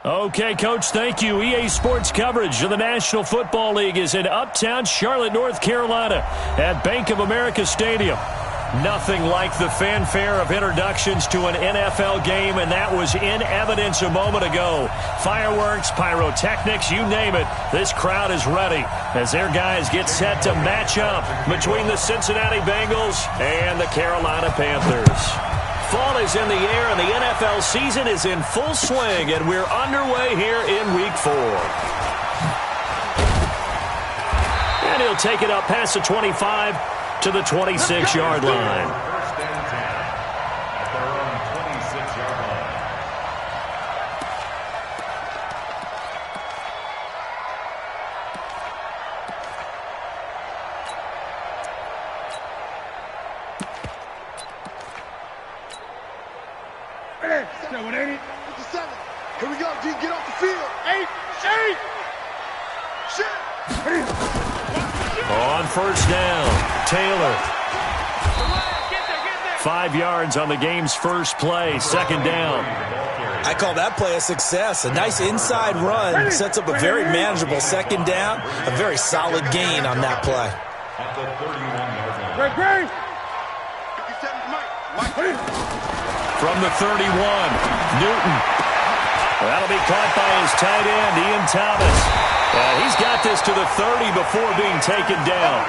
Okay, Coach, thank you. EA Sports coverage of the National Football League is in uptown Charlotte, North Carolina at Bank of America Stadium. Nothing like the fanfare of introductions to an NFL game, and that was in evidence a moment ago. Fireworks, pyrotechnics, you name it. This crowd is ready as their guys get set to match up between the Cincinnati Bengals and the Carolina Panthers. Fall is in the air, and the NFL season is in full swing, and we're underway here in Week 4. And he'll take it up past the 25 to the 26-yard line. Here we go, D. Get off the field. 8, 8. On first down, Taylor. 5 yards on the game's first play, second down. I call that play a success. A nice inside run sets up a very manageable second down. A very solid gain on that play. At the 31-yard line. From the 31, Newton. That'll be caught by his tight end, Ian Thomas. He's got this to the 30 before being taken down.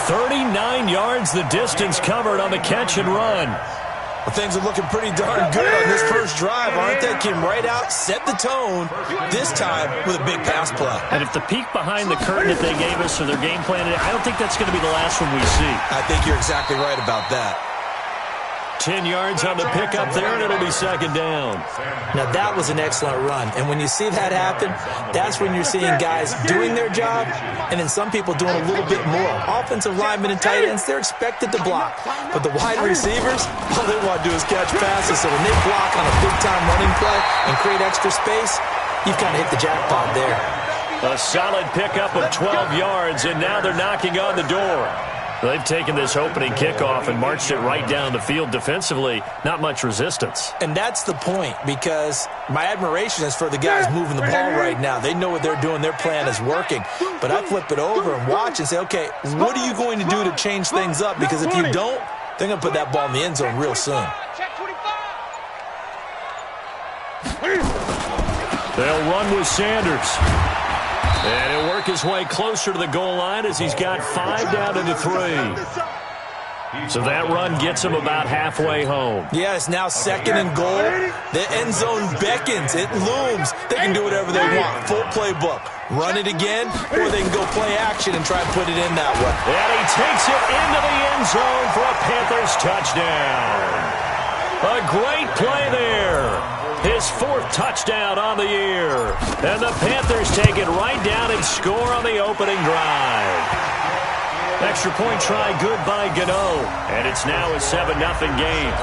39 yards the distance covered on the catch and run. Well, things are looking pretty darn good on this first drive, aren't they? Came right out, set the tone, this time with a big pass play. And if the peek behind the curtain that they gave us or their game plan, I don't think that's going to be the last one we see. I think you're exactly right about that. 10 yards on the pickup there, and it'll be second down. Now, that was an excellent run. And when you see that happen, that's when you're seeing guys doing their job, and then some people doing a little bit more. Offensive linemen and tight ends, they're expected to block. But the wide receivers, all they want to do is catch passes. So when they block on a big-time running play and create extra space, you've kind of hit the jackpot there. A solid pickup of 12 yards, and now they're knocking on the door. They've taken this opening kickoff and marched it right down the field defensively. Not much resistance. And that's the point, because my admiration is for the guys moving the ball right now. They know what they're doing. Their plan is working. But I flip it over and watch and say, okay, what are you going to do to change things up? Because if you don't, they're going to put that ball in the end zone real soon. They'll run with Sanders. And he'll work his way closer to the goal line as he's got 5 down to the 3. So that run gets him about halfway home. Yeah, it's now second and goal. The end zone beckons. It looms. They can do whatever they want. Full playbook. Run it again, or they can go play action and try and put it in that way. And he takes it into the end zone for a Panthers touchdown. A great play there. His 4th touchdown on the year. And the Panthers take it right down and score on the opening drive. Extra point try good by Gano. And it's now a 7-0 game.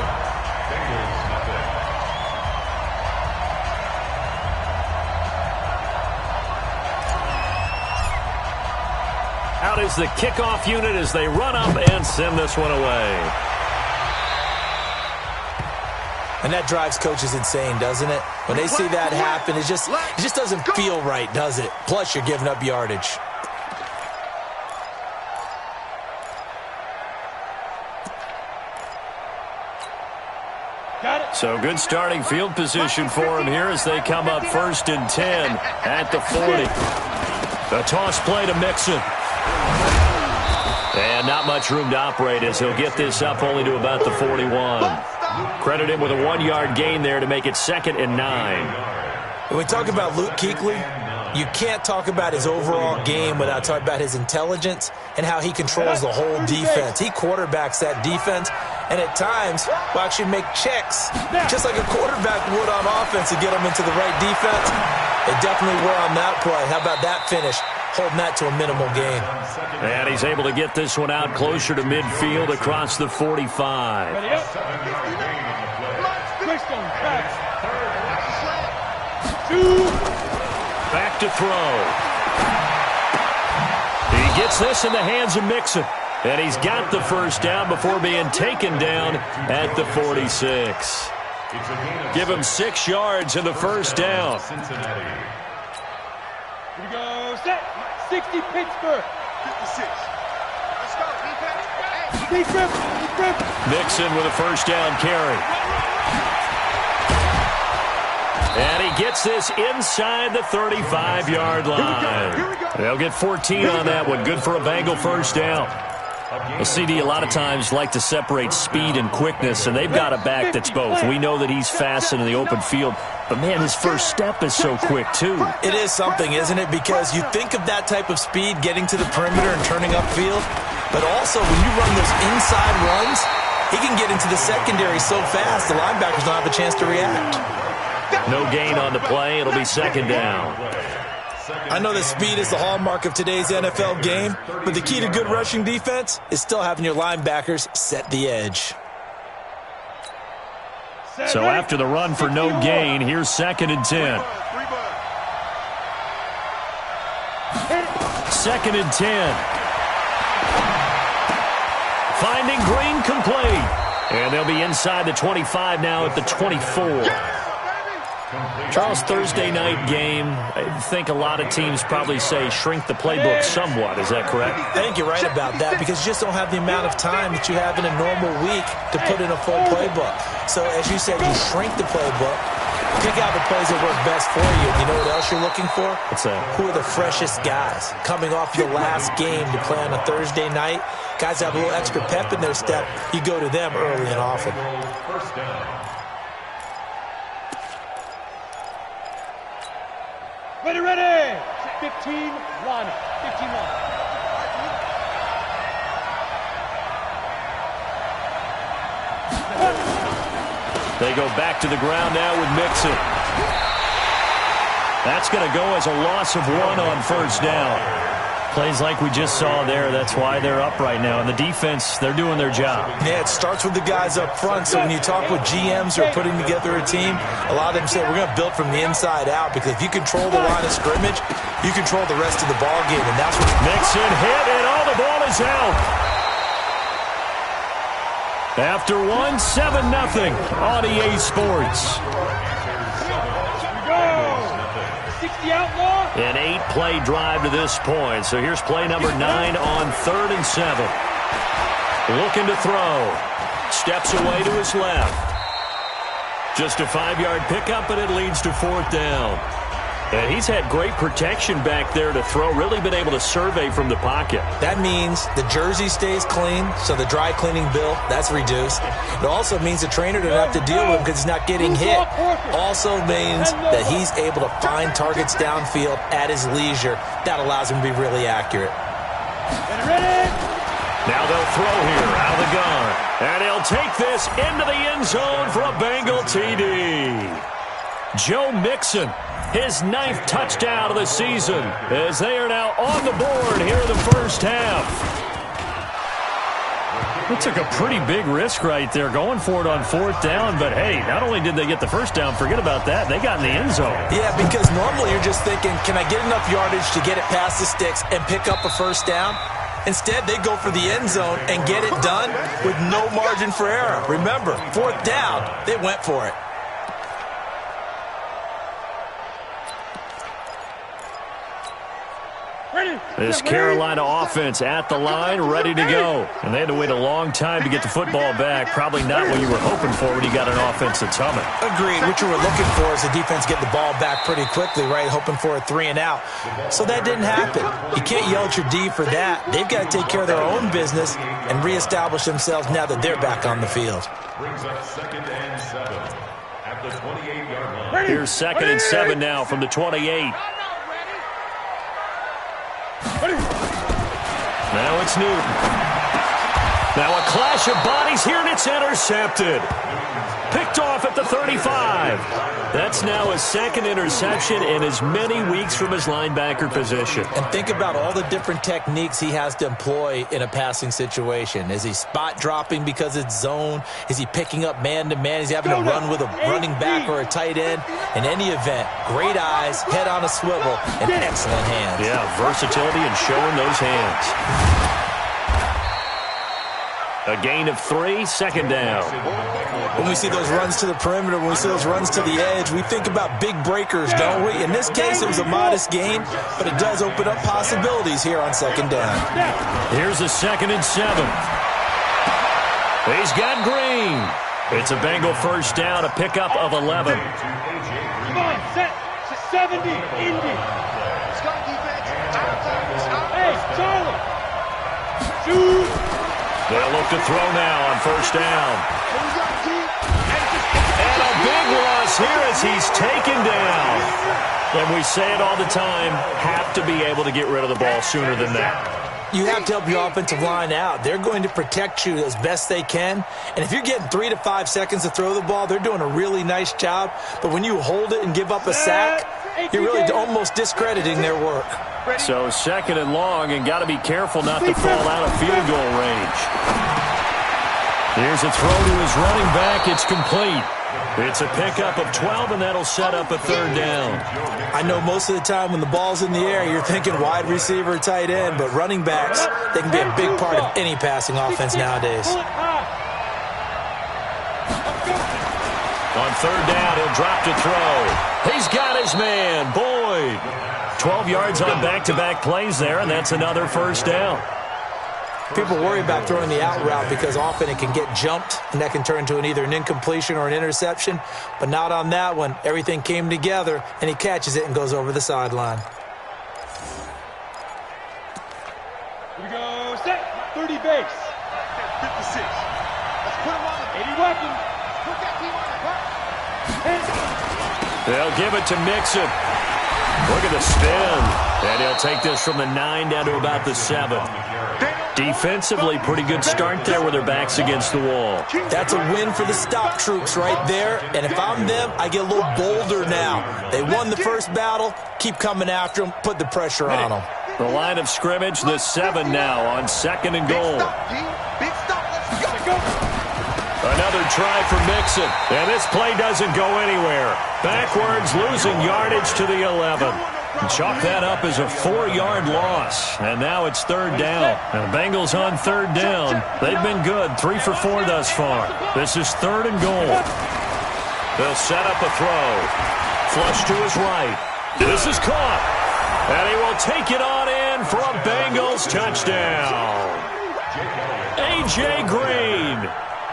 Out is the kickoff unit as they run up and send this one away. And that drives coaches insane, doesn't it? When they see that happen, it just doesn't feel right, does it? Plus, you're giving up yardage. So good starting field position for him here as they come up 1st and 10 at the 40. The toss play to Mixon. And not much room to operate as he'll get this up only to about the 41. Credit him with a 1-yard gain there to make it 2nd and 9. When we talk about Luke Kuechly, you can't talk about his overall game without talking about his intelligence and how he controls the whole defense. He quarterbacks that defense, and at times will actually make checks, just like a quarterback would on offense to get them into the right defense. They definitely were on that play. How about that finish? Holding that to a minimal gain. And he's able to get this one out closer to midfield across the 45. Back to throw. He Gets this in the hands of Mixon. And he's got the first down before being taken down at the 46. Give him 6 yards in the first down. Here we go. Set. 60 Pittsburgh. 56. Let's go, defense. Mixon with a first down carry. And he gets this inside the 35-yard line. They'll get 14 on that one. Good for a Bengal first down. A CD a lot of times like to separate speed and quickness, and they've got a back that's both. We know that he's fast in the open field, but, man, his first step is so quick, too. It is something, isn't it? Because you think of that type of speed getting to the perimeter and turning upfield, but also when you run those inside runs, he can get into the secondary so fast the linebackers don't have a chance to react. No gain on the play. It'll be second down. I know that speed is the hallmark of today's NFL game, but the key to good rushing defense is still having your linebackers set the edge. So after the run for no gain, here's 2nd and 10. 2nd and 10. Finding Green complete. And they'll be inside the 25 now at the 24. Charles, Thursday night game, I think a lot of teams probably say shrink the playbook somewhat. Is that correct? I think you're right about that because you just don't have the amount of time that you have in a normal week to put in a full playbook. So, as you said, you shrink the playbook, pick out the plays that work best for you. You know what else you're looking for? What's that? Who are the freshest guys coming off your last game to play on a Thursday night? Guys have a little extra pep in their step. You go to them early and often. First down. Ready. 15, line up. 15 line. They go back to the ground now with Mixon. That's going to go as a loss of 1 on first down. Plays like we just saw there. That's why they're up right now. And the defense, they're doing their job. Yeah, it starts with the guys up front. So when you talk with GMs who are putting together a team, a lot of them say we're going to build from the inside out because if you control the line of scrimmage, you control the rest of the ball game. And that's what Mixon hit, and all the ball is out. After 1, 7-0 on EA Sports. An 8-play drive to this point. So here's play number 9 on 3rd and 7. Looking to throw. Steps away to his left. Just a 5-yard pickup, and it leads to 4th down. And he's had great protection back there to throw. Really been able to survey from the pocket. That means the jersey stays clean, so the dry cleaning bill, that's reduced. It also means the trainer doesn't have to deal with him because he's not getting hit. Also means that he's able to find targets downfield at his leisure. That allows him to be really accurate. Now they'll throw here out of the gun. And he'll take this into the end zone for a Bengal TD. Joe Mixon, his 9th touchdown of the season, as they are now on the board here in the first half. It took a pretty big risk right there going for it on 4th down, but hey, not only did they get the first down, forget about that, they got in the end zone. Yeah, because normally you're just thinking, can I get enough yardage to get it past the sticks and pick up a first down? Instead, they go for the end zone and get it done with no margin for error. Remember, 4th down, they went for it. This Carolina offense at the line, ready to go. And they had to wait a long time to get the football back. Probably not what you were hoping for when you got an offense that's humming. Agreed. What you were looking for is the defense getting the ball back pretty quickly, right? Hoping for a 3 and out. So that didn't happen. You can't yell at your D for that. They've got to take care of their own business and reestablish themselves now that they're back on the field. Brings up 2nd and 7 at the 28-yard line. Here's 2nd and 7 now from the 28. Now it's Newton. Now a clash of bodies here, and it's intercepted. picked off at the 35. That's now his second interception in as many weeks from his linebacker position. And think about all the different techniques he has to employ in a passing situation. Is he spot dropping because it's zone? Is he picking up man-to-man? Is he having to run with a running back or a tight end? In any event, great eyes, head on a swivel, and excellent hands. Yeah, versatility and showing those hands. A gain of 3, second down. When we see those runs to the perimeter, when we see those runs to the edge, we think about big breakers, don't we? In this case, it was a modest gain, but it does open up possibilities here on second down. Here's a 2nd and 7. He's got Green. It's a Bengal first down, a pickup of 11. Come on, set. 70, Indy. Hey, Charlie. Shoot. They'll look to throw now on first down. And a big loss here as he's taken down. And we say it all the time, have to be able to get rid of the ball sooner than that. You have to help your offensive line out. They're going to protect you as best they can. And if you're getting 3 to 5 seconds to throw the ball, they're doing a really nice job. But when you hold it and give up a sack, you're really almost discrediting their work. So 2nd and long, and got to be careful not to fall out of field goal range. Here's a throw to his running back. It's complete. It's a pickup of 12, and that'll set up a 3rd down. I know most of the time when the ball's in the air, you're thinking wide receiver, tight end, but running backs, they can be a big part of any passing offense nowadays. On 3rd down, he'll drop to throw. He's got his man, Boyd. 12 yards on back-to-back plays there, and that's another first down. People worry about throwing the out route because often it can get jumped, and that can turn into either an incompletion or an interception. But not on that one. Everything came together, and he catches it and goes over the sideline. Here we go, set. 30 base. 56. Let's put him on the 80 weapons. Put that team on the They'll give it to Mixon. Look at the spin. And he'll take this from the 9 down to about the 7. Defensively, pretty good start there with their backs against the wall. That's a win for the stop troops right there. And if I'm them, I get a little bolder now. They won the first battle. Keep coming after them. Put the pressure on them. The line of scrimmage, the 7 now on 2nd and goal. Another try for Mixon. And this play doesn't go anywhere. Backwards, losing yardage to the 11. Chalk that up as a 4-yard loss. And now it's 3rd down. And the Bengals on 3rd down. They've been good, 3 for 4 thus far. This is 3rd and goal. They'll set up a throw. Flush to his right. This is caught. And he will take it on in for a Bengals touchdown. A.J. Green,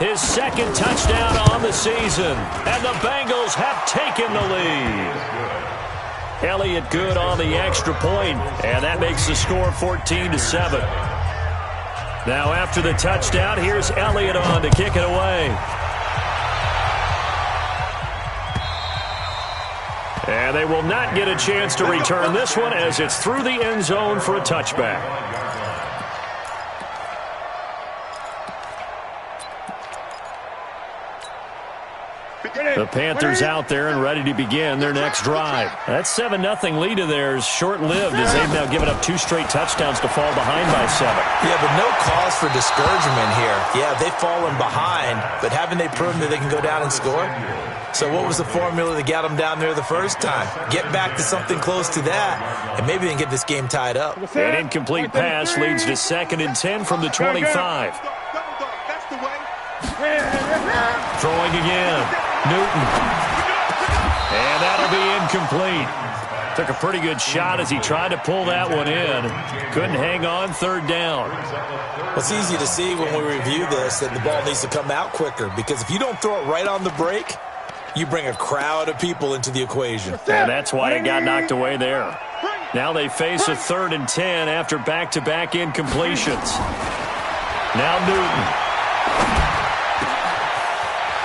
his 2nd touchdown on the season. And the Bengals have taken the lead. Elliott good on the extra point, and that makes the score 14-7. Now after the touchdown, here's Elliott on to kick it away. And they will not get a chance to return this one as it's through the end zone for a touchback. The Panthers out there and ready to begin their next drive. That 7-0 lead of theirs short-lived as they've now given up 2 straight touchdowns to fall behind by 7. Yeah, but no cause for discouragement here. Yeah, they've fallen behind, but haven't they proven that they can go down and score? So what was the formula that got them down there the first time? Get back to something close to that, and maybe they can get this game tied up. An incomplete pass leads to 2nd and 10 from the 25. Throwing again. Newton. And that'll be incomplete. Took a pretty good shot as he tried to pull that one in. Couldn't hang on, 3rd down. Well, it's easy to see when we review this that the ball needs to come out quicker, because if you don't throw it right on the break, you bring a crowd of people into the equation. And that's why it got knocked away there. Now they face a 3rd and 10 after back-to-back incompletions. Now Newton.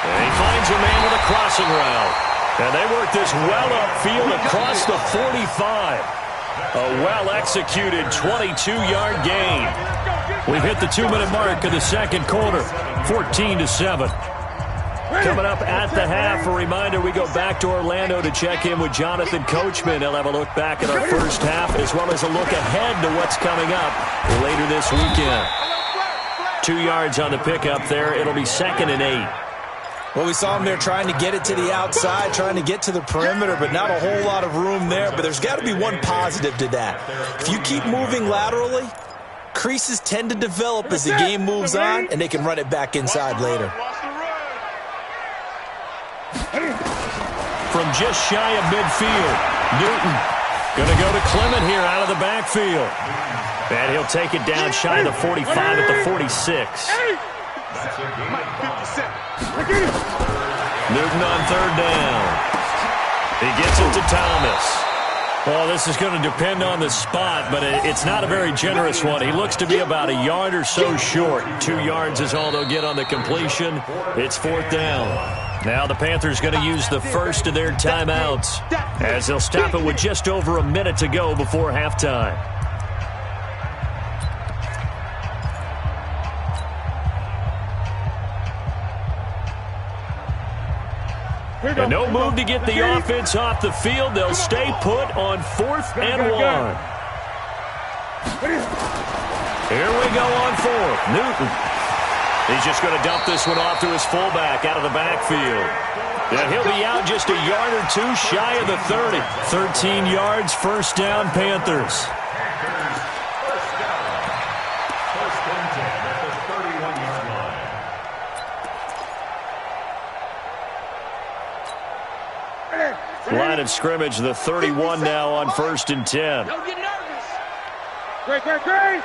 And he finds a man with a crossing route. And they work this well upfield across the 45. A well-executed 22-yard gain. We've hit the 2-minute mark of the second quarter, 14-7. Coming up at the half, a reminder, we go back to Orlando to check in with Jonathan Coachman. He'll have a look back at our first half as well as a look ahead to what's coming up later this weekend. 2 yards on the pickup there. It'll be 2nd and 8. Well, we saw him there trying to get it to the outside, trying to get to the perimeter, but not a whole lot of room there. But there's got to be one positive to that. If you keep moving laterally, creases tend to develop as the game moves on, and they can run it back inside later. From just shy of midfield, Newton going to go to Clement here out of the backfield. And he'll take it down shy of the 45 at the 46. Newton on 3rd down. He gets it to Thomas. Well, this is going to depend on the spot, but it's not a very generous one. He looks to be about a yard or so short. 2 yards is all they'll get on the completion. It's 4th down. Now the Panthers going to use the first of their timeouts as they'll stop it with just over a minute to go before halftime. And no move to get the offense off the field. They'll stay put on 4th and 1. Here we go on 4th. Newton. He's just going to dump this one off to his fullback out of the backfield. And he'll be out just a yard or 2 shy of the 30. 13 yards, 1st down, Panthers. Line of scrimmage, the 31 now on 1st and 10. Don't get nervous. Great.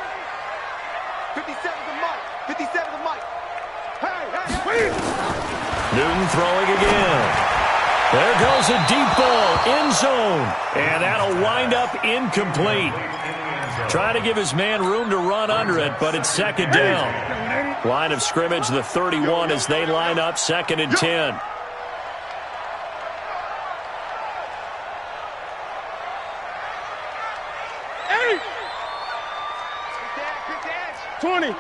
57 the mic. 57 the mic. Hey. Newton throwing again. There goes a deep ball, end zone. And that'll wind up incomplete. Trying to give his man room to run under it, but it's 2nd down. Line of scrimmage, the 31 as they line up 2nd and 10. 20.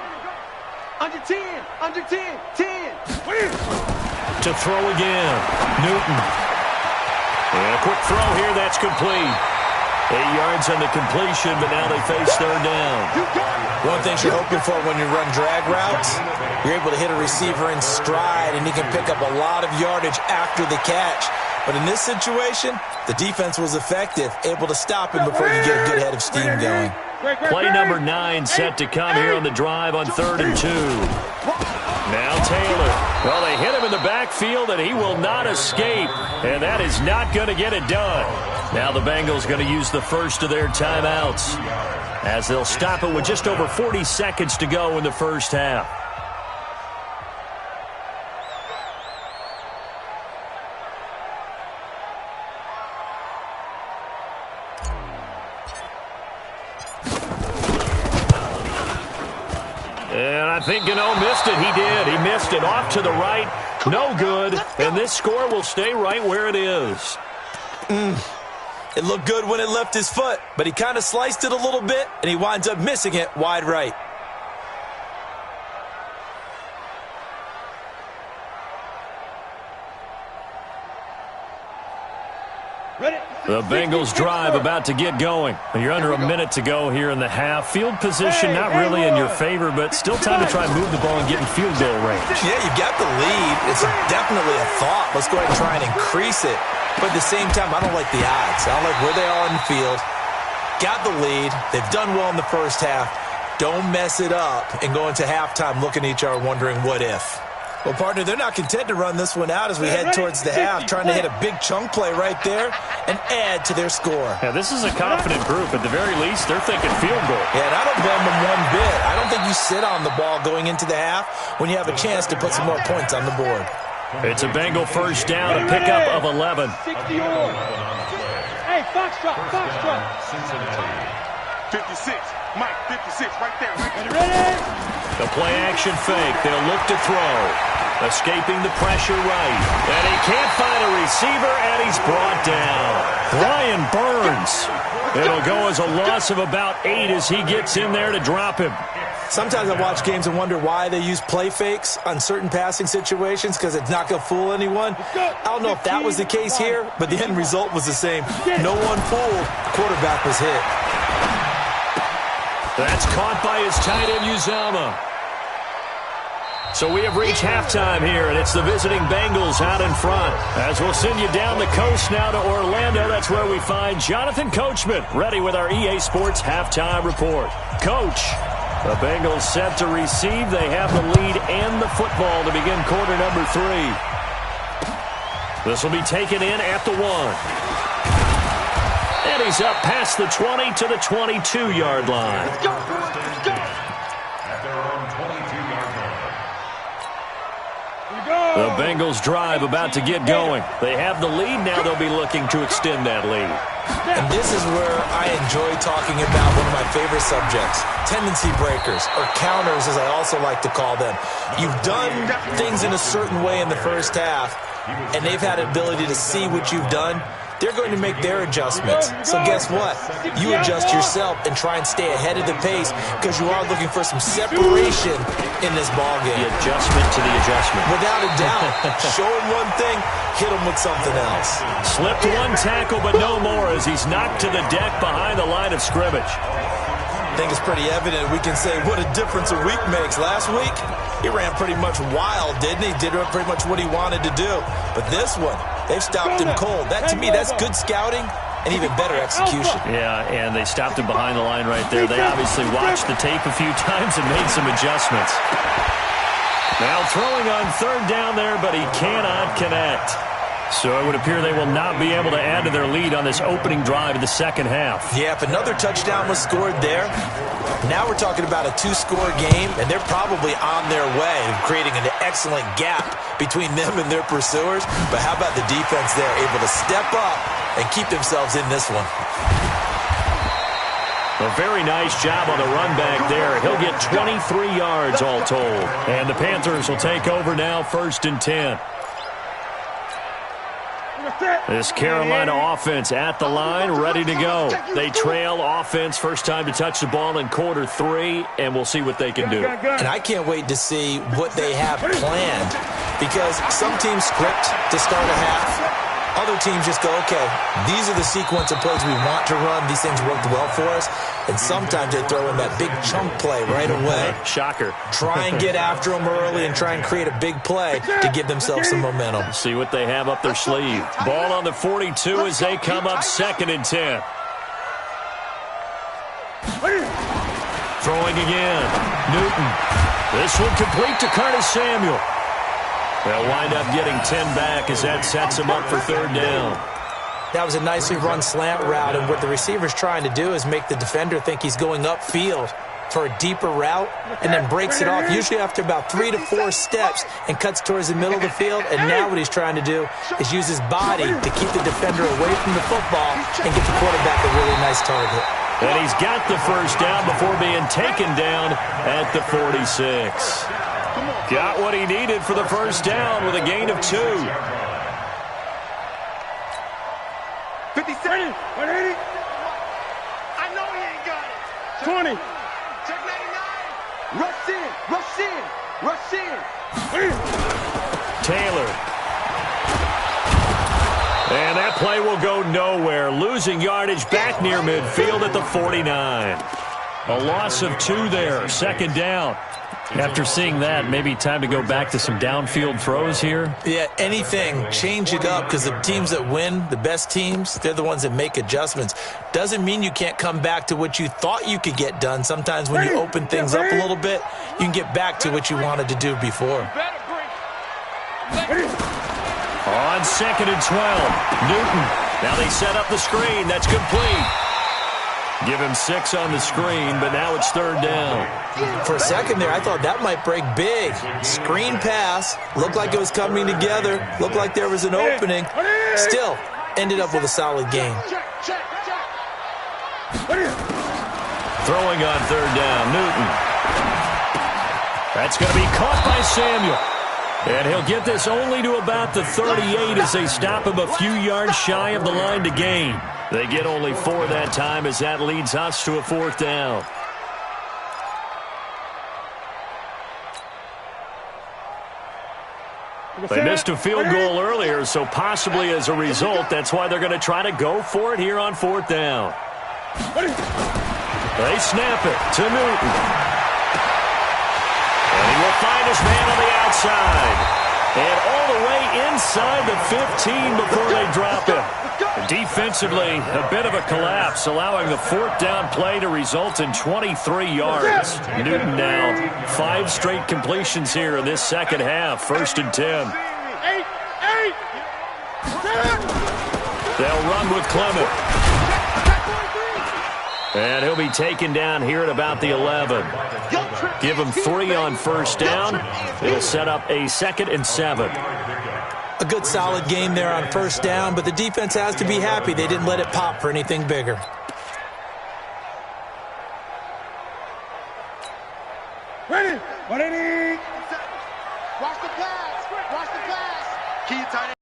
Under 10. 10. To throw again. Newton. And a quick throw here. That's complete. 8 yards on the completion, but now they face 3rd down. One thing you're hoping for when you run drag routes, you're able to hit a receiver in stride, and he can pick up a lot of yardage after the catch. But in this situation, the defense was effective, able to stop him before you get a good head of steam going. Play number 9 set to come here on the drive on 3rd and 2. Now Taylor. Well, they hit him in the backfield, and he will not escape. And that is not going to get it done. Now the Bengals going to use the first of their timeouts as they'll stop it with just over 40 seconds to go in the first half. And I think Gano missed it. He did. He missed it off to the right. No good. And this score will stay right where it is. It looked good when it left his foot, but he kind of sliced it a little bit, and he winds up missing it wide right. The Bengals drive about to get going. You're under a minute to go here in the half. Field position not really in your favor, but still time to try and move the ball and get in field goal range. Yeah, you got the lead. It's definitely a thought. Let's go ahead and try and increase it. But at the same time, I don't like the odds. I don't like where they are on the field. Got the lead. They've done well in the first half. Don't mess it up and go into halftime looking at each other wondering what if. Well, partner, they're not content to run this one out as we head towards the half, trying to hit a big chunk play right there and add to their score. Yeah, this is a confident group. At the very least, they're thinking field goal. Yeah, and I don't blame them one bit. I don't think you sit on the ball going into the half when you have a chance to put some more points on the board. It's a Bengal first down, a pickup of 11. 60 all. Hey, Foxtrot. 56. Mike, 56, right there. Ready? The play action fake. They'll look to throw. Escaping the pressure right. And he can't find a receiver, and he's brought down. Brian Burns. It'll go as a loss of about 8 as he gets in there to drop him. Sometimes I watch games and wonder why they use play fakes on certain passing situations because it's not going to fool anyone. I don't know if that was the case here, but the end result was the same. No one fooled. Quarterback was hit. That's caught by his tight end, Uzama. So we have reached halftime here, and it's the visiting Bengals out in front. As we'll send you down the coast now to Orlando, that's where we find Jonathan Coachman, ready with our EA Sports halftime report. Coach, the Bengals set to receive. They have the lead and the football to begin quarter number 3. This will be taken in at the 1. And he's up past the 20 to the 22-yard line. Let's go. At their own 22-yard line. The Bengals drive about to get going. They have the lead. Now they'll be looking to extend that lead. And this is where I enjoy talking about one of my favorite subjects, tendency breakers, or counters as I also like to call them. You've done things in a certain way in the first half, and they've had the ability to see what you've done. They're going to make their adjustments. So guess what? You adjust yourself and try and stay ahead of the pace because you are looking for some separation in this ballgame. The adjustment to the adjustment. Without a doubt. Show him one thing, hit him with something else. Slipped one tackle, but no more as he's knocked to the deck behind the line of scrimmage. I think it's pretty evident. We can say what a difference a week makes. Last week, he ran pretty much wild, didn't he? Did pretty much what he wanted to do. But this one, they've stopped him cold. That, to me, that's good scouting and even better execution. Yeah, and they stopped him behind the line right there. They obviously watched the tape a few times and made some adjustments. Now throwing on third down there, but he cannot connect. So it would appear they will not be able to add to their lead on this opening drive of the second half. Yeah, if another touchdown was scored there, now we're talking about a 2-score game, and they're probably on their way, creating an excellent gap between them and their pursuers. But how about the defense there, able to step up and keep themselves in this one? A very nice job on the run back there. He'll get 23 yards all told. And the Panthers will take over now, 1st and 10. This Carolina offense at the line, ready to go. They trail offense, first time to touch the ball in quarter 3, and we'll see what they can do. And I can't wait to see what they have planned, because some teams script to start a half. Other teams just go, okay, these are the sequence of plays we want to run. These things worked well for us. And sometimes they throw in that big chunk play right away. Shocker. Try and get after them early and try and create a big play to give themselves some momentum. See what they have up their sleeve. Ball on the 42 as they come up 2nd and 10. Throwing again. Newton. This one complete to Curtis Samuel. They'll wind up getting 10 back as that sets them up for 3rd down. That was a nicely run slant route, and what the receiver's trying to do is make the defender think he's going upfield for a deeper route and then breaks it off, usually after about 3 to 4 steps, and cuts towards the middle of the field. And now what he's trying to do is use his body to keep the defender away from the football and get the quarterback a really nice target. And he's got the 1st down before being taken down at the 46. Got what he needed for the 1st down with a gain of 2. 57, 180. I know he ain't got it. 20. Check 99. Rush in, rush in, rush in. Taylor. And that play will go nowhere. Losing yardage back near midfield at the 49. A loss of 2 there. 2nd down. After seeing that, maybe time to go back to some downfield throws here. Yeah, anything. Change it up, because the teams that win, the best teams, they're the ones that make adjustments. Doesn't mean you can't come back to what you thought you could get done. Sometimes when you open things up a little bit, you can get back to what you wanted to do before. On 2nd and 12, Newton. Now they set up the screen. That's complete. Give him 6 on the screen, but now it's 3rd down. For a second there, I thought that might break big. Screen pass. Looked like it was coming together. Looked like there was an opening. Still, ended up with a solid game. Throwing on 3rd down, Newton. That's going to be caught by Samuel. And he'll get this only to about the 38 as they stop him a few yards shy of the line to gain. They get only 4 that time as that leads us to a 4th down. They missed a field goal earlier, so possibly as a result, that's why they're going to try to go for it here on 4th down. They snap it to Newton. And he will find his man on the outside. And all the way inside the 15 before they drop him. Defensively, a bit of a collapse, allowing the 4th down play to result in 23 yards. Newton now 5 straight completions here in this second half. 1st and 10. They'll run with Clement. And he'll be taken down here at about the 11. Give him 3 on 1st down. It'll set up a 2nd and 7. A good solid game there on 1st down, but the defense has to be happy they didn't let it pop for anything bigger. Ready? Ready? Watch the pass. Watch the pass. Key tight end.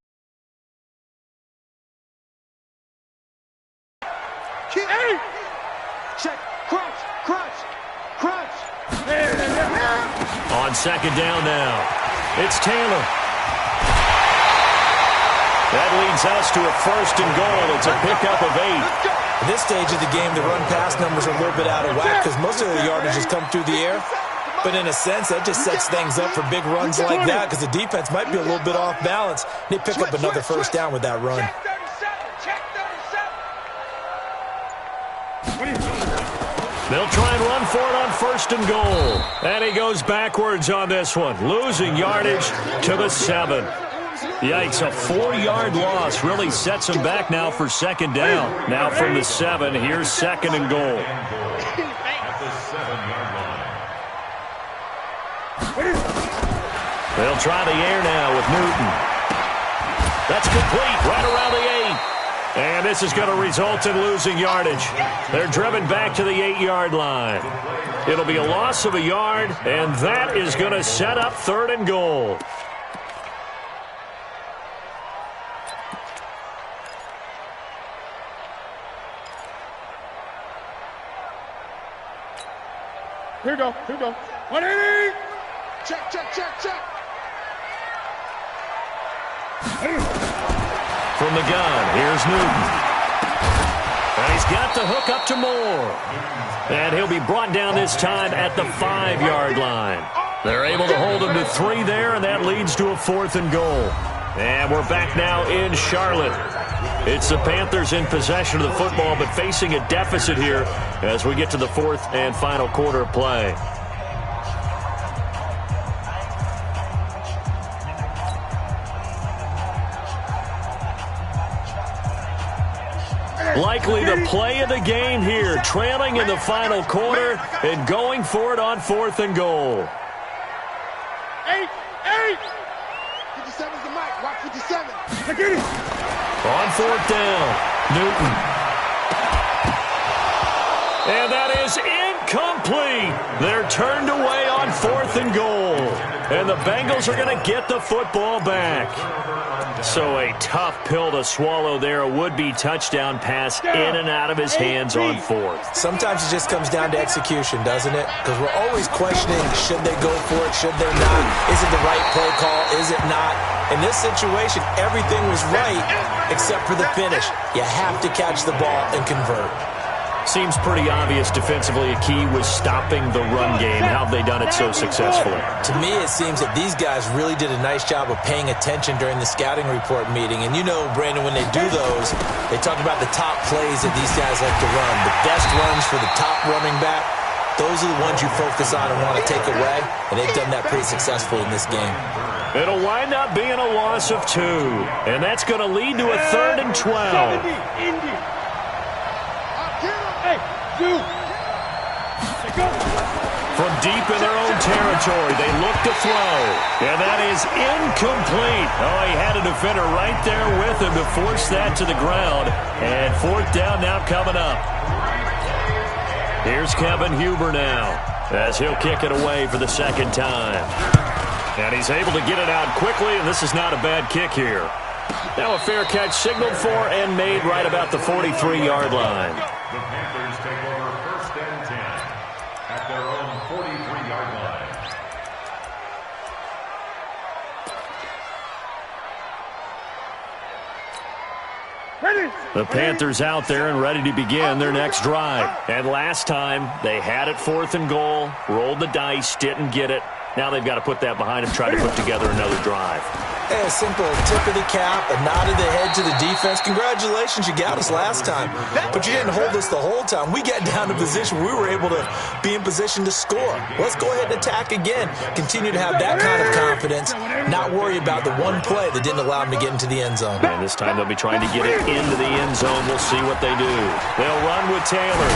Key. Hey! Check. Crunch. Crunch. Crunch. On 2nd down now, it's Taylor. That leads us to a 1st and goal. It's a pickup of 8. At this stage of the game, the run-pass numbers are a little bit out of whack because most of the yardage has come through the air. But in a sense, that just sets things up for big runs like that because the defense might be a little bit off balance. They pick up another 1st down with that run. They'll try and run for it on 1st and goal. And he goes backwards on this one, losing yardage to the 7. Yikes, a 4-yard loss really sets him back now for 2nd down. Now from the 7, here's 2nd and goal. They'll try the air now with Newton. That's complete right around the 8. And this is going to result in losing yardage. They're driven back to the 8-yard line. It'll be a loss of a yard, and that is going to set up 3rd and goal. Here we go. Here we go. 180. Check, check, check, check. From the gun, here's Newton. And he's got the hook up to Moore. And he'll be brought down this time at the 5-yard line. They're able to hold him to 3 there, and that leads to a 4th and goal. And we're back now in Charlotte. It's the Panthers in possession of the football, but facing a deficit here as we get to the 4th and final quarter of play. Likely the play of the game here, trailing in the final quarter and going for it on 4th and goal. 8. 57's the mic. Watch 57. Get it. On 4th down, Newton. And that is incomplete. They're turned away on 4th and goal. And the Bengals are going to get the football back. So a tough pill to swallow there. A would-be touchdown pass in and out of his hands on 4th. Sometimes it just comes down to execution, doesn't it? Because we're always questioning, should they go for it, should they not? Is it the right play call, is it not? In this situation, everything was right except for the finish. You have to catch the ball and convert. Seems pretty obvious defensively a key was stopping the run game. How have they done it so successfully? To me, it seems that these guys really did a nice job of paying attention during the scouting report meeting. And you know, Brandon, when they do those, they talk about the top plays that these guys like to run. The best runs for the top running back, those are the ones you focus on and want to take away. And they've done that pretty successfully in this game. It'll wind up being a loss of 2. And that's going to lead to a 3rd and 12. From deep in their own territory, they look to throw. And that is incomplete. Oh, he had a defender right there with him to force that to the ground. And 4th down now coming up. Here's Kevin Huber now as he'll kick it away for the 2nd time. And he's able to get it out quickly, and this is not a bad kick here. Now a fair catch signaled for and made right about the 43-yard line. The Panthers take over 1st and 10 at their own 43-yard line. The Panthers out there and ready to begin their next drive. And last time, they had it 4th and goal, rolled the dice, didn't get it. Now they've got to put that behind them, try to put together another drive. Hey, a simple tip of the cap, a nod of the head to the defense. Congratulations, you got us last time. But you didn't hold us the whole time. We got down to position. We were able to be in position to score. Let's go ahead and attack again. Continue to have that kind of confidence. Not worry about the one play that didn't allow them to get into the end zone. And this time they'll be trying to get it into the end zone. We'll see what they do. They'll run with Taylor.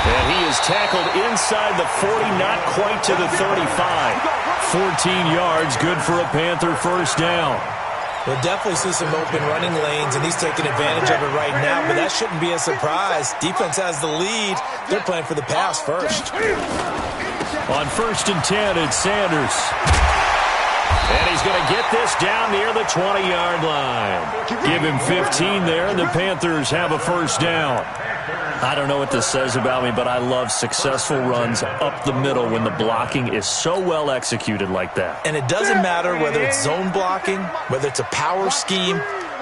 And he is tackled inside the 40, not quite to the 35. 14 yards, good for a Panther first down. We'll definitely see some open running lanes, and he's taking advantage of it right now, but that shouldn't be a surprise. Defense has the lead. They're playing for the pass first. On 1st and 10, it's Sanders. And he's going to get this down near the 20-yard line. Give him 15 there, and the Panthers have a first down. I don't know what this says about me, but I love successful runs up the middle when the blocking is so well executed like that. And it doesn't matter whether it's zone blocking, whether it's a power scheme.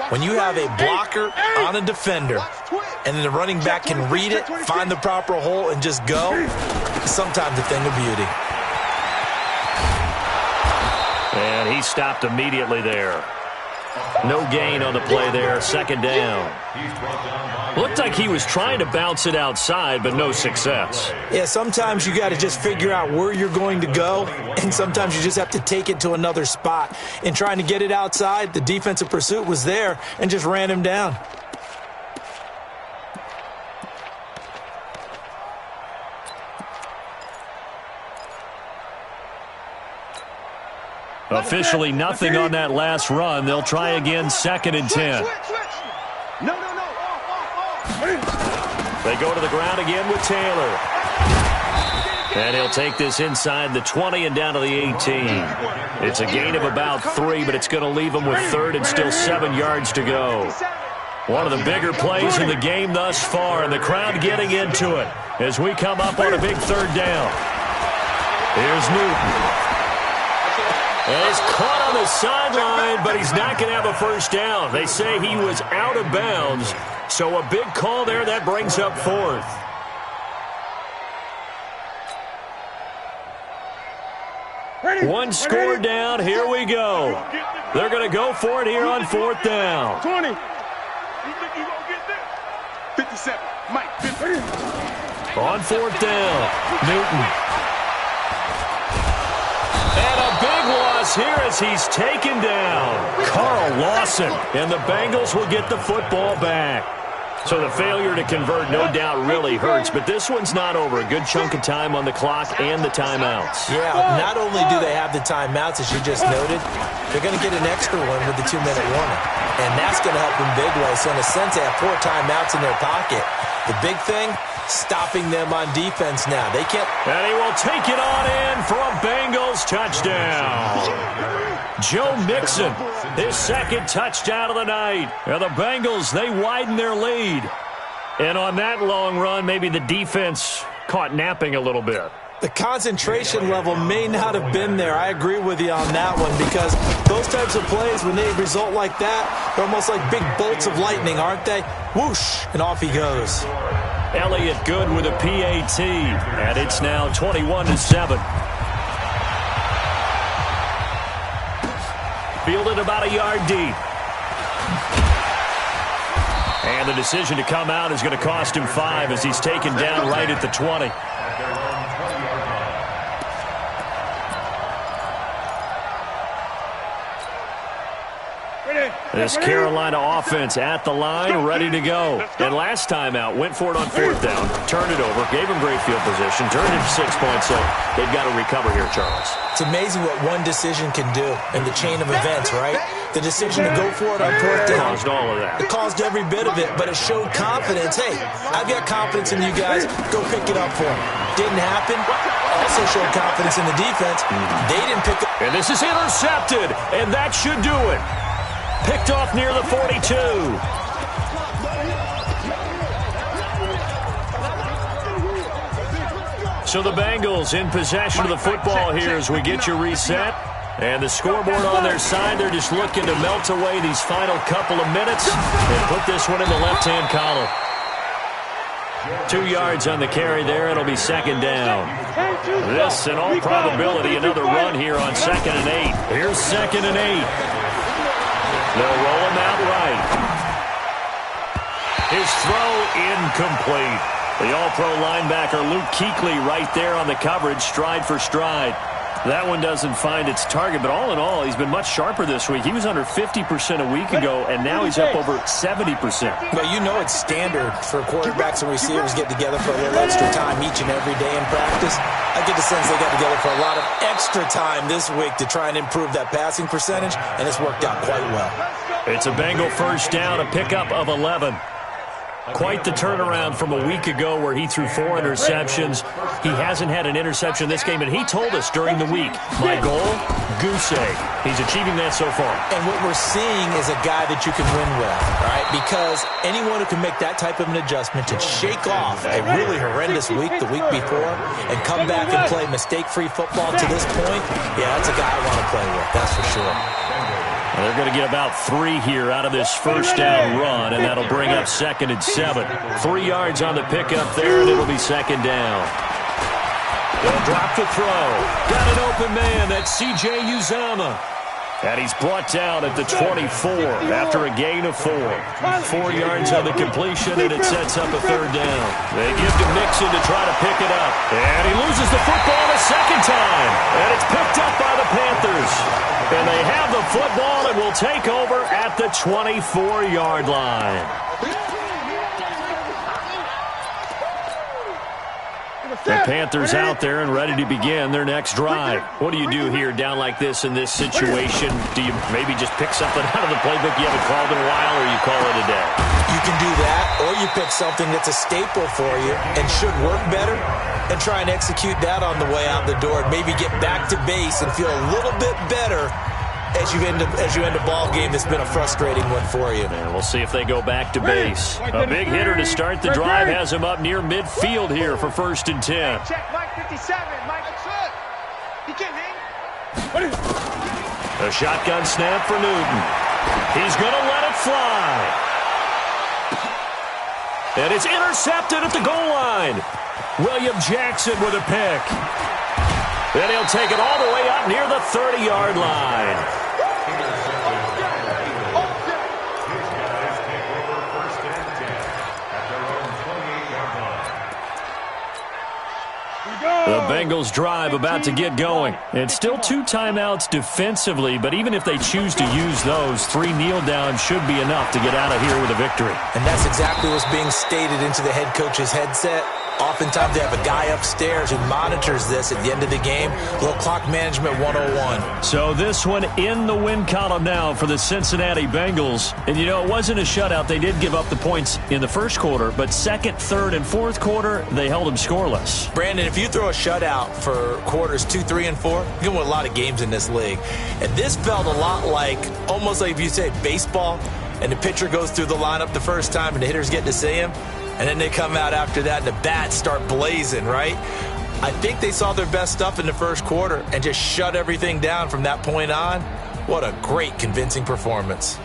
When you have a blocker on a defender, and then the running back can read it, find the proper hole, and just go, it's sometimes a thing of beauty. And he stopped immediately there. No gain on the play there, 2nd down. Looked like he was trying to bounce it outside, but no success. Yeah, sometimes you got to just figure out where you're going to go, and sometimes you just have to take it to another spot. In trying to get it outside, the defensive pursuit was there and just ran him down. Officially nothing on that last run. They'll try again, 2nd and 10. They go to the ground again with Taylor. And he'll take this inside the 20 and down to the 18. It's a gain of about 3, but it's going to leave them with 3rd and still 7 yards to go. One of the bigger plays in the game thus far, and the crowd getting into it as we come up on a big 3rd down. Here's Newton. And he's caught on the sideline, but he's not going to have a first down. They say he was out of bounds, so a big call there that brings up 4th. One score down, here we go. They're going to go for it here on 4th down. 20. You think you're going to get this? 57. Mike, 50. On 4th down, Newton. And a big loss here as he's taken down. Carl Lawson. And the Bengals will get the football back. So the failure to convert no doubt really hurts, but this one's not over. A good chunk of time on the clock and the timeouts. Yeah, not only do they have the timeouts, as you just noted, they're going to get an extra one with the 2-minute warning. And that's going to help them big way. So in a sense, they have 4 timeouts in their pocket. The big thing, stopping them on defense now. They can't. And he will take it on in for a Bengals touchdown. Joe Mixon, his 2nd touchdown of the night. And the Bengals, they widen their lead. And on that long run, maybe the defense caught napping a little bit. The concentration level may not have been there. I agree with you on that one, because those types of plays, when they result like that, they're almost like big bolts of lightning, aren't they? Whoosh, and off he goes. Elliott good with a PAT, and it's now 21-7. Fielded about a yard deep. And the decision to come out is going to cost him 5 as he's taken down right at the 20. This Carolina offense at the line, ready to go. And last time out, went for it on 4th down, turned it over, gave him great field position, turned it to 6 points, so they've got to recover here, Charles. It's amazing what one decision can do in the chain of events, right? The decision to go for it on 4th down. Caused all of that. It caused every bit of it, but it showed confidence. Hey, I've got confidence in you guys. Go pick it up for me. Didn't happen. Also showed confidence in the defense. They didn't pick up. And this is intercepted, and that should do it. Picked off near the 42. So the Bengals in possession of the football here as we get you reset. And the scoreboard on their side, they're just looking to melt away these final couple of minutes and put this one in the left-hand column. 2 yards on the carry there. It'll be second down. This, in all probability, another run here on 2nd and 8. Here's 2nd and 8. They'll roll him out right. His throw incomplete. The all-pro linebacker Luke Kuechly right there on the coverage, stride for stride. That one doesn't find its target, but all in all, he's been much sharper this week. He was under 50% a week ago, and now he's up over 70%. Well, you know it's standard for quarterbacks and receivers get together for a little extra time each and every day in practice. I get the sense they got together for a lot of extra time this week to try and improve that passing percentage, and it's worked out quite well. It's a Bengal first down, a pickup of 11. Quite the turnaround from a week ago where he threw 4 interceptions. He hasn't had an interception this game, and he told us during the week, my goal, goose egg. He's achieving that so far. And what we're seeing is a guy that you can win with, right? Because anyone who can make that type of an adjustment to shake off a really horrendous week the week before and come back and play mistake-free football to this point, yeah, that's a guy I want to play with, that's for sure. They're going to get about 3 here out of this first down run, and that'll bring up 2nd and 7. 3 yards on the pickup there, and it'll be 2nd down. They'll drop the throw. Got an open man. That's C.J. Uzomah. And he's brought down at the 24 after a gain of 4. 4 yards on the completion, and it sets up a 3rd down. They give to Mixon to try to pick it up. And he loses the football a second time. And it's picked up by the Panthers. And they have the football and will take over at the 24-yard line. The Panthers out there and ready to begin their next drive. What do you do here down like this in this situation? Do you maybe just pick something out of the playbook you haven't called in a while, or you call it a day? You can do that, or you pick something that's a staple for you and should work better and try and execute that on the way out the door and maybe get back to base and feel a little bit better as you end a ball game that's been a frustrating one for you. And we'll see if they go back to base. A big hitter to start the drive has him up near midfield here for 1st and 10. Check Mike 57. Mike, that's it. He can't hang. A shotgun snap for Newton. He's going to let it fly. And it's intercepted at the goal line. William Jackson with a pick. Then he'll take it all the way up near the 30-yard line. The Bengals drive about to get going. It's still 2 timeouts defensively, but even if they choose to use those, 3 kneel downs should be enough to get out of here with a victory. And that's exactly what's being stated into the head coach's headset. Oftentimes they have a guy upstairs who monitors this at the end of the game. Little clock management 101. So this one in the win column now for the Cincinnati Bengals. And, you know, it wasn't a shutout. They did give up the points in the first quarter, but 2nd, 3rd, and 4th quarter, they held them scoreless. Brandon, if you throw a shutout for quarters 2, 3, and 4, you can win a lot of games in this league. And this felt a lot like, almost like if you say baseball, and the pitcher goes through the lineup the first time and the hitters get to see him. And then they come out after that and the bats start blazing, right? I think they saw their best stuff in the first quarter and just shut everything down from that point on. What a great, convincing performance.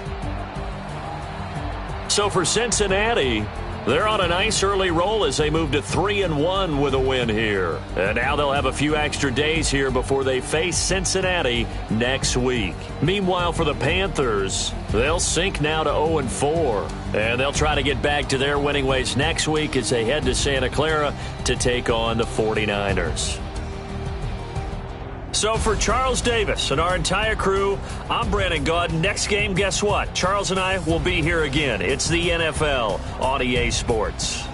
So for Cincinnati, they're on a nice early roll as they move to 3-1 with a win here. And now they'll have a few extra days here before they face Cincinnati next week. Meanwhile, for the Panthers, they'll sink now to 0-4. And they'll try to get back to their winning ways next week as they head to Santa Clara to take on the 49ers. So for Charles Davis and our entire crew, I'm Brandon Gaudin. Next game, guess what? Charles and I will be here again. It's the NFL on EA Sports.